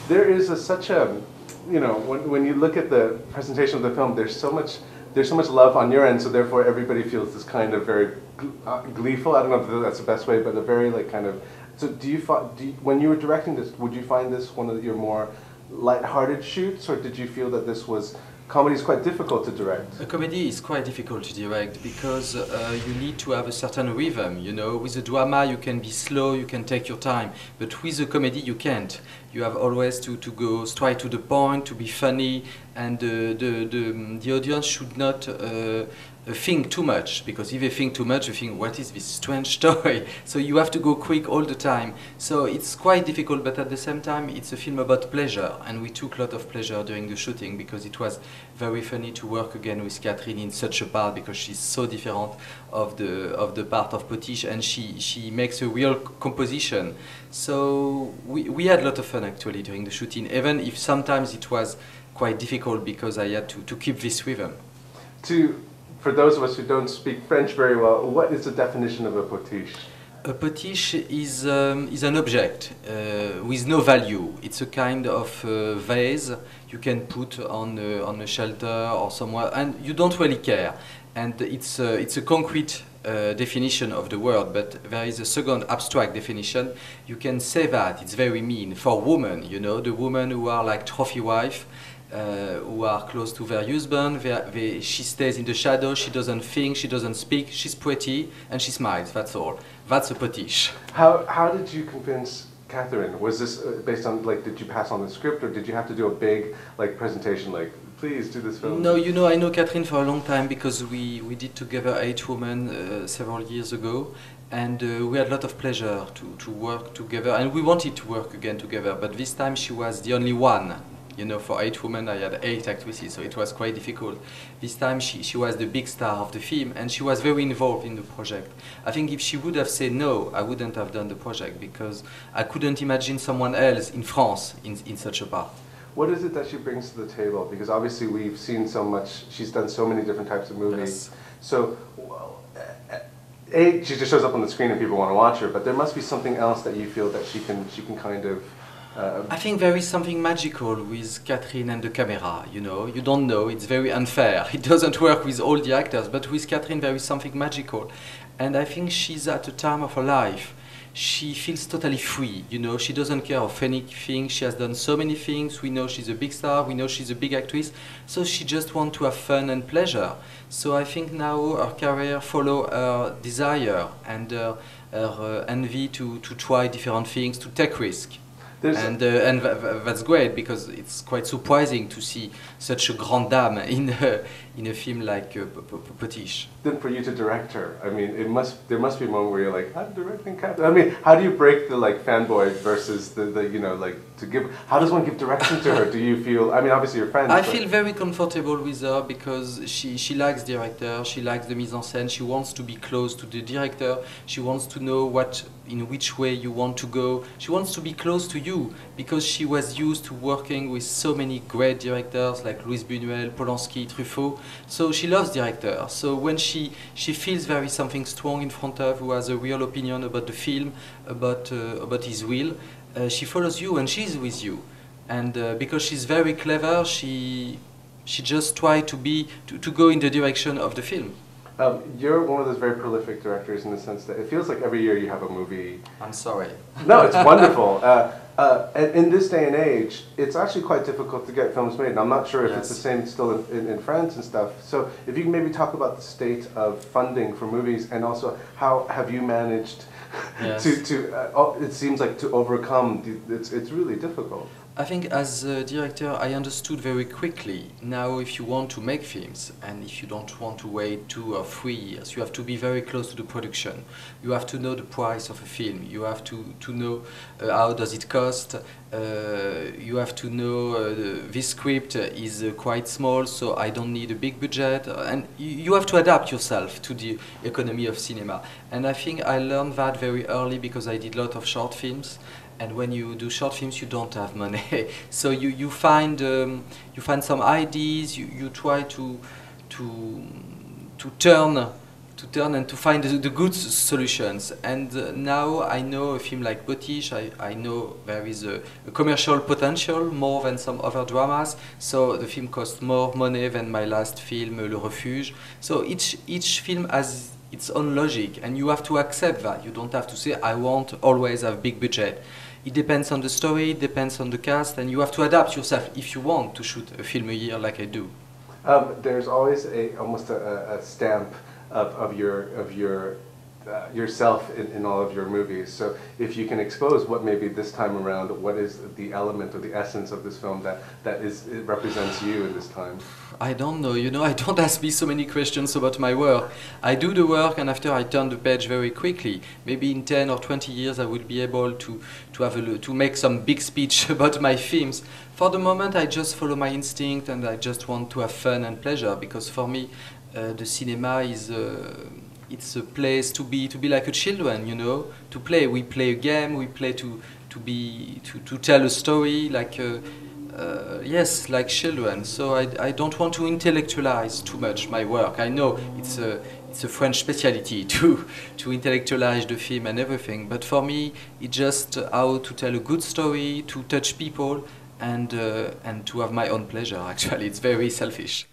there is such a, you know, when you look at the presentation of the film, there's so much love on your end, so therefore everybody feels this kind of very gleeful. I don't know if that's the best way, but a very like kind of. So when you were directing this, would you find this one of your more light-hearted shoots, or did you feel that this was? Comedy is quite difficult to direct. A comedy is quite difficult to direct because you need to have a certain rhythm, you know. With a drama you can be slow, you can take your time, but with a comedy you can't. You have always to go straight to the point, to be funny, and the audience should not think too much, because if they think too much, they think, what is this strange story? So you have to go quick all the time. So it's quite difficult, but at the same time it's a film about pleasure, and we took a lot of pleasure during the shooting because it was very funny to work again with Catherine in such a part, because she's so different of the part of Potiche, and she makes a real composition. So we had a lot of fun actually during the shooting, even if sometimes it was quite difficult because I had to keep this rhythm. For those of us who don't speak French very well, what is the definition of a potiche? A potiche is an object with no value. It's a kind of vase you can put on a shelter or somewhere, and you don't really care. And it's a concrete definition of the word, but there is a second abstract definition. You can say that it's very mean for women, you know, the women who are like trophy wife, who are close to their husband. She stays in the shadow, she doesn't think, she doesn't speak, she's pretty and she smiles, that's all. That's a potiche. How did you convince Catherine? Was this based on, like, did you pass on the script, or did you have to do a big like presentation, like, please do this film? No, you know, I know Catherine for a long time because we did together 8 Women several years ago, and we had a lot of pleasure to work together, and we wanted to work again together, but this time she was the only one. You know, for 8 Women I had 8 actresses, so it was quite difficult. This time she was the big star of the film, and she was very involved in the project. I think if she would have said no, I wouldn't have done the project, because I couldn't imagine someone else in France in such a part. What is it that she brings to the table? Because obviously we've seen so much, she's done so many different types of movies. Yes. So, she just shows up on the screen and people want to watch her, but there must be something else that you feel that she can kind of... I think there is something magical with Catherine and the camera, you know. You don't know, it's very unfair. It doesn't work with all the actors, but with Catherine there is something magical. And I think she's at a time of her life. She feels totally free, you know. She doesn't care of anything. She has done so many things. We know she's a big star, we know she's a big actress, so she just wants to have fun and pleasure. So I think now her career follows her desire and her envy to try different things, to take risks. And that's great, because it's quite surprising to see such a grande dame in a film like Potiche. Then for you to direct her, I mean, there must be a moment where you're like, I'm directing Catherine. I mean, how do you break the like fanboy versus the you know, like, to give? How does one give direction to her? Do you feel? I mean, obviously you're friends. I feel very comfortable with her because she likes director, she likes the mise en scène. She wants to be close to the director. She wants to know in which way you want to go. She wants to be close to you because she was used to working with so many great directors like Louis Buñuel, Polanski, Truffaut. So she loves directors. So when she feels there is something strong in front of her, who has a real opinion about the film, about his will, she follows you and she's with you. And because she's very clever, she just tries to go in the direction of the film. You're one of those very prolific directors in the sense that it feels like every year you have a movie. I'm sorry. No, it's wonderful. And in this day and age, it's actually quite difficult to get films made. And I'm not sure if it's the same still in France and stuff. So if you can maybe talk about the state of funding for movies, and also how have you managed it seems like to overcome, it's really difficult. I think as a director I understood very quickly, now if you want to make films and if you don't want to wait 2 or 3 years, you have to be very close to the production. You have to know the price of a film, you have to know how does it cost, you have to know this script is quite small, so I don't need a big budget, and you have to adapt yourself to the economy of cinema. And I think I learned that very early because I did a lot of short films. And when you do short films, you don't have money, so you find some ideas. You try to turn turn and to find the good solutions. And now I know a film like Potiche, I know there is a commercial potential more than some other dramas, so the film cost more money than my last film, Le Refuge. So each film has its own logic, and you have to accept that. You don't have to say, I want always have big budget. It depends on the story, it depends on the cast, and you have to adapt yourself if you want to shoot a film a year like I do. There's always almost a stamp of yourself in all of your movies. So if you can expose what maybe this time around, what is the element or the essence of this film that it represents you in this time? I don't know, you know, I don't ask me so many questions about my work. I do the work and after I turn the page very quickly. Maybe in 10 or 20 years I will be able to make some big speech about my films. For the moment I just follow my instinct and I just want to have fun and pleasure, because for me the cinema is it's a place to be like a children, you know, to play. We play a game, we play to tell a story like yes, like children. So I don't want to intellectualize too much my work. I know it's a French specialty to intellectualize the film and everything, but for me it's just how to tell a good story, to touch people, and to have my own pleasure. Actually, it's very selfish.